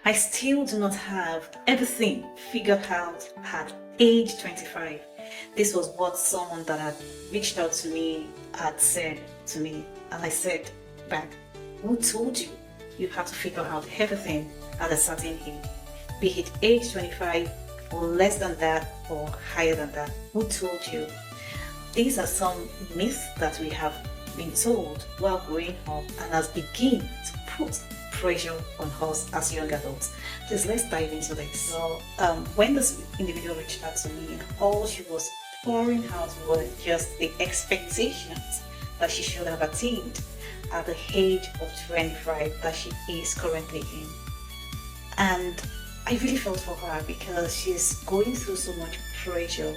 I still do not have everything figured out at age 25. This was what someone that had reached out to me had said to me, and I said back, who told you you have to figure out everything at a certain age? Be it age 25 or less than that or higher than that. Who told you? These are some myths that we have been told while growing up and has begun to put pressure on us as young adults. Please, let's dive into this. So, when this individual reached out to me, all she was pouring out was just the expectations that she should have attained at the age of 25 that she is currently in. And I really felt for her because she's going through so much pressure,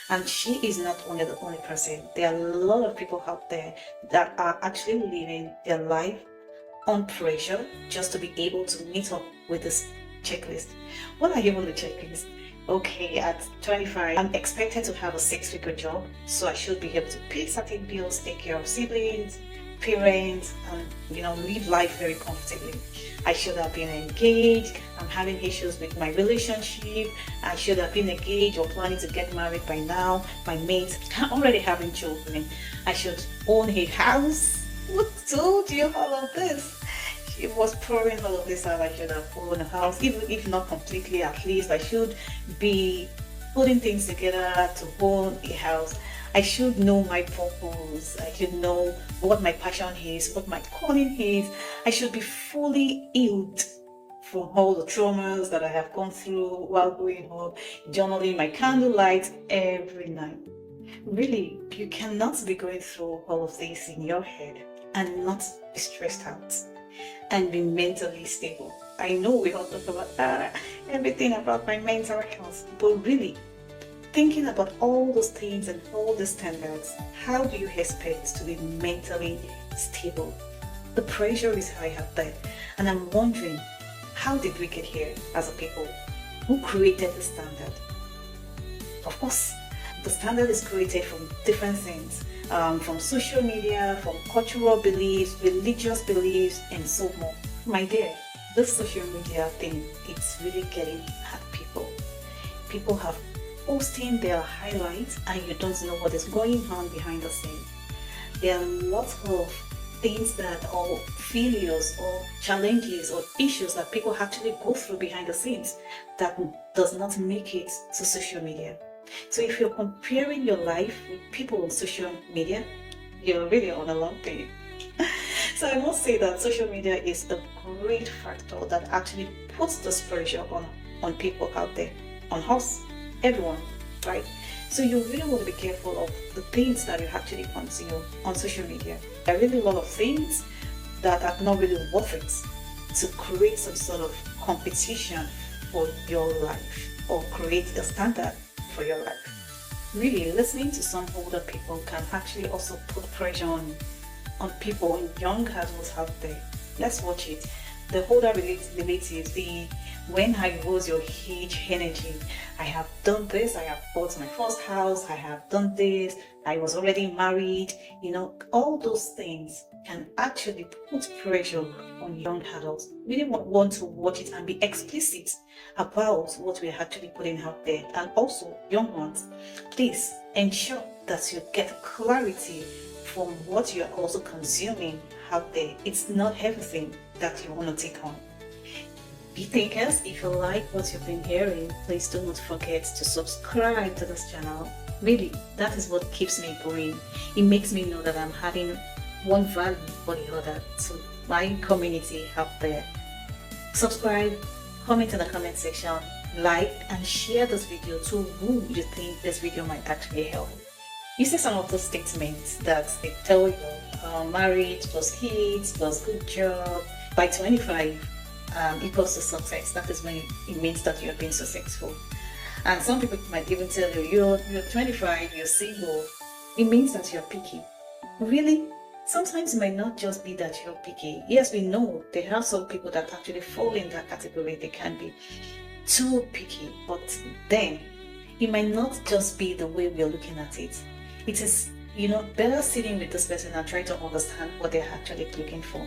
and she is not only the only person. There are a lot of people out there that are actually living their life on pressure just to be able to meet up with this checklist. What are even the checklist? Okay, at 25, I'm expected to have a 6-figure job, so I should be able to pay certain bills, take care of siblings, parents, and live life very comfortably. I should have been engaged. I'm having issues with my relationship. I should have been engaged or planning to get married by now. My mates are already having children. I should own a house. Who told you all of this? She was pouring all of this out. I should have owned a house, even if not completely, at least I should be putting things together to own a house. I should know my purpose. I should know what my passion is, what my calling is. I should be fully healed from all the traumas that I have gone through while growing up, journaling my candlelight every night. Really, you cannot be going through all of this in your head and not be stressed out and be mentally stable. I know we all talk about everything about my mental health, but really, thinking about all those things and all the standards, how do you expect to be mentally stable? The pressure is high out there, and I'm wondering, how did we get here as a people? Who created the standard? Of course, the standard is created from different things, from social media, from cultural beliefs, religious beliefs, and so more. My dear, this social media thing, it's really getting at people. People have posting their highlights and you don't know what is going on behind the scenes. There are lots of things or failures or challenges or issues that people actually go through behind the scenes that does not make it to social media. So if you're comparing your life with people on social media, you're really on a long day. So I must say that social media is a great factor that actually puts this pressure on people out there, on us, everyone, right? So you really want to be careful of the things that you actually consume on social media. There are really a lot of things that are not really worth it to create some sort of competition for your life or create a standard for your life. Really, listening to some older people can actually also put pressure on people, young adults out there. Let's watch it. The older relatives, when I was your age energy, I have done this, I have bought my first house, I have done this, I was already married, all those things can actually put pressure on young adults. We really want to watch it and be explicit about what we're actually putting out there. And also, young ones, please ensure that you get clarity from what you're also consuming out there. It's not everything that you want to take on. Be thinkers, if you like what you've been hearing, please do not forget to subscribe to this channel. Really, that is what keeps me going. It makes me know that I'm adding one value or the other to my community out there. Subscribe, comment in the comment section, like and share this video to who you think this video might actually help. You see some of the statements that they tell you, marriage plus kids plus good job by 25 equals to success. That is when it means that you're being successful. And some people might even tell you, you're 25, you're single. It means that you're picky. Really? Sometimes it might not just be that you're picky. Yes, we know there are some people that actually fall in that category. They can be too picky, but then it might not just be the way we're looking at it. It is, better sitting with this person and try to understand what they're actually looking for.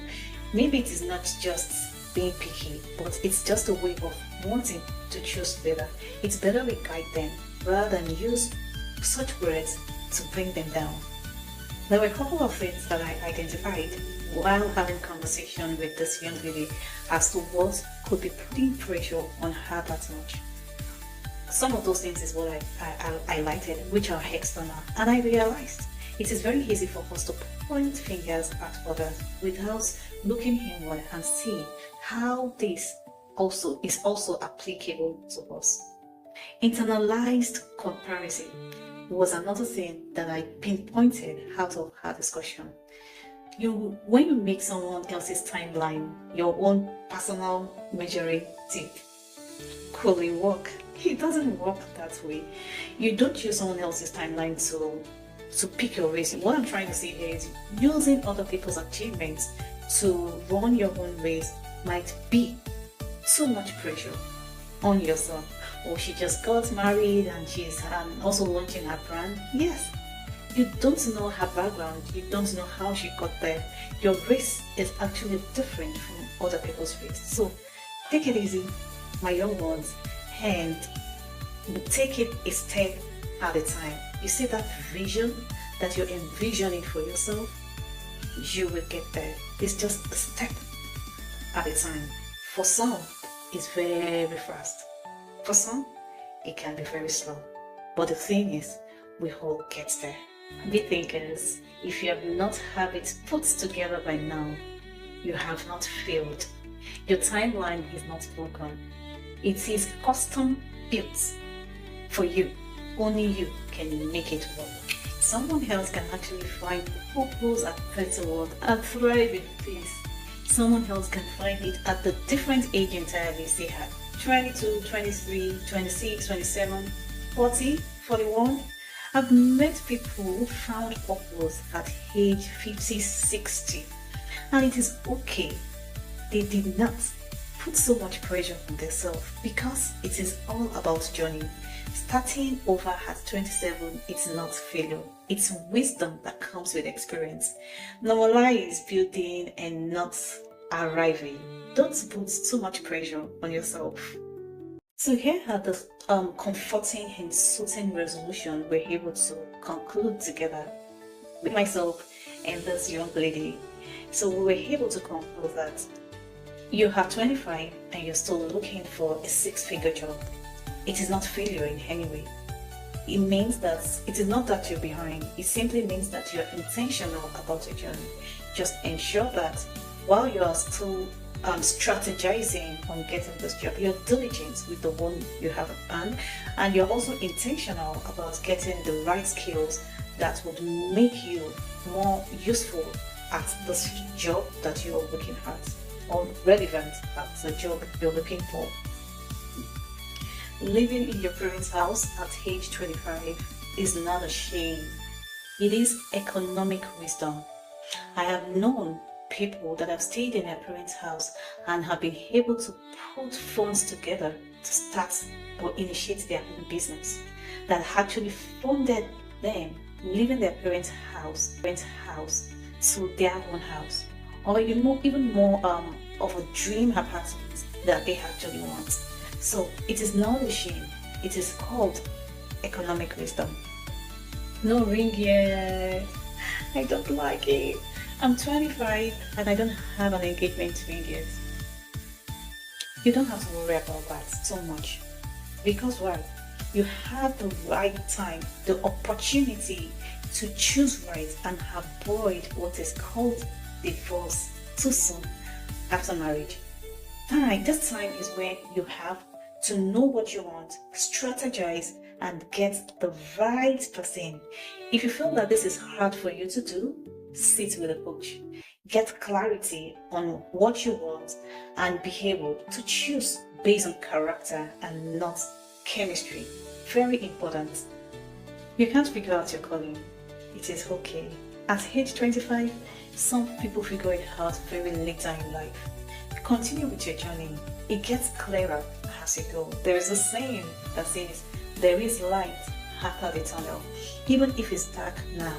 Maybe it is not just being picky, but it's just a way of wanting to choose better. It's better we guide them rather than use such words to bring them down. There were a couple of things that I identified while having conversation with this young lady as to what could be putting pressure on her that much. Some of those things is what I highlighted, which are external, and I realized it is very easy for us to point fingers at others without looking inward and see how this is also applicable to us. Internalized comparison was another thing that I pinpointed out of our discussion. When you make someone else's timeline your own personal measuring stick, could it work? It doesn't work that way. You don't use someone else's timeline to pick your race. What I'm trying to say here is using other people's achievements to run your own race might be too much pressure on yourself. Or she just got married and she's also launching her brand. Yes, you don't know her background, you don't know how she got there. Your race is actually different from other people's race. So take it easy, my young ones, and take it a step at a time. You see that vision that you're envisioning for yourself, you will get there. It's just a step at a time. For some, it's very fast. For some, it can be very slow. But the thing is, we all get there. Be thinkers, if you have not have it put together by now, you have not failed. Your timeline is not broken. It is custom built for you. Only you can make it work. Someone else can actually find purpose at 31 and thrive in peace. Someone else can find it at the different age entirely. Say her 22, 23, 26, 27, 40, 41. I've met people who found purpose at age 50, 60, and it is okay. They did not put so much pressure on themselves because it is all about journey. Starting over at 27, it's not failure. It's wisdom that comes with experience. Normalize building and not arriving. Don't put too much pressure on yourself. So here are the comforting and soothing resolution we're able to conclude together with myself and this young lady. So we were able to conclude that you are 25 and you're still looking for a six-figure job. It is not failure in any way. It means that it is not that you're behind. It simply means that you're intentional about your journey. Just ensure that while you are still strategizing on getting this job, you're diligent with the one you have at hand, and you're also intentional about getting the right skills that would make you more useful at this job that you're looking at, or relevant at the job you're looking for. Living in your parents' house at age 25 is not a shame. It is economic wisdom. I have known people that have stayed in their parents' house and have been able to put funds together to start or initiate their own business that actually funded them leaving their parents' house to their own house, or even more of a dream apartment that they actually want. So it is not a shame. It is called economic wisdom. No ring yet. I don't like it. I'm 25 and I don't have an engagement ring yet. You don't have to worry about that so much. Because why? You have the right time, the opportunity to choose right and avoid what is called divorce too soon after marriage. This time is when you have to know what you want, strategize, and get the right person. If you feel that this is hard for you to do, sit with a coach. Get clarity on what you want and be able to choose based on character and not chemistry. Very important. You can't figure out your calling. It is okay. At age 25, some people figure it out very later in life. Continue with your journey. It gets clearer as you go. There is a saying that says, there is light after the tunnel, even if it's dark now.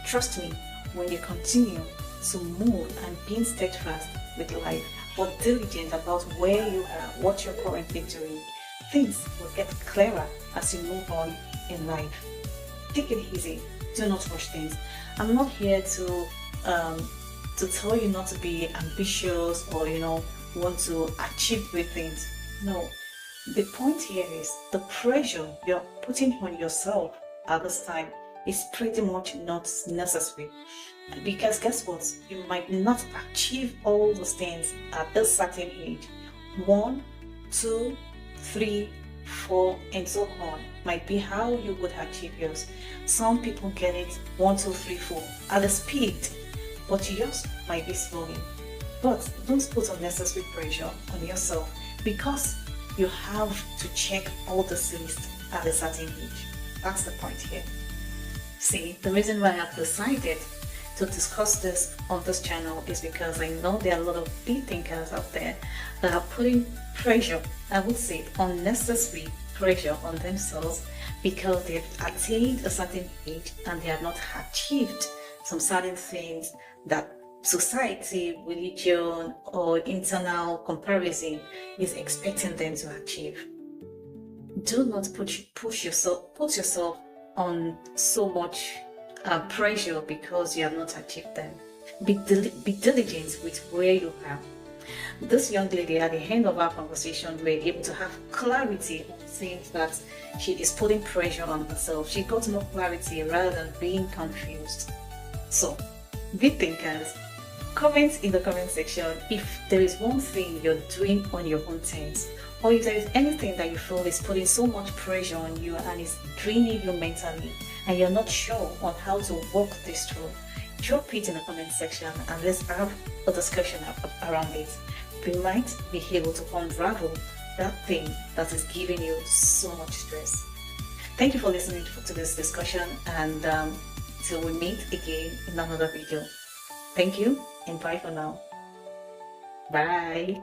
Trust me, when you continue to move and being steadfast with life, but diligent about where you are, what you're currently doing, things will get clearer as you move on in life. Take it easy. Do not rush things. I'm not here to tell you not to be ambitious or want to achieve great things. No. The point here is the pressure you're putting on yourself at this time is pretty much not necessary. Because guess what? You might not achieve all those things at a certain age. 1, 2, 3, 4, and so on might be how you would achieve yours. Some people get it 1, 2, 3, 4 at the speed, but yours might be slowing. But don't put unnecessary pressure on yourself because you have to check all this list at a certain age. That's the point here. See, the reason why I've decided to discuss this on this channel is because I know there are a lot of big thinkers out there that are putting pressure, I would say unnecessary pressure on themselves because they've attained a certain age and they have not achieved some certain things that society, religion, or internal comparison is expecting them to achieve. Do not put yourself on so much pressure because you have not achieved them. Be diligent with where you are. This young lady, at the end of our conversation, we were able to have clarity on things that she is putting pressure on herself. She got more clarity rather than being confused. So, big thinkers, comment in the comment section if there is one thing you're doing on your own terms, or if there is anything that you feel is putting so much pressure on you and is draining you mentally and you're not sure on how to walk this through. Drop it in the comment section and let's have a discussion around it. We might be able to unravel that thing that is giving you so much stress. Thank you for listening to this discussion, and till we meet again in another video. Thank you and bye for now. Bye.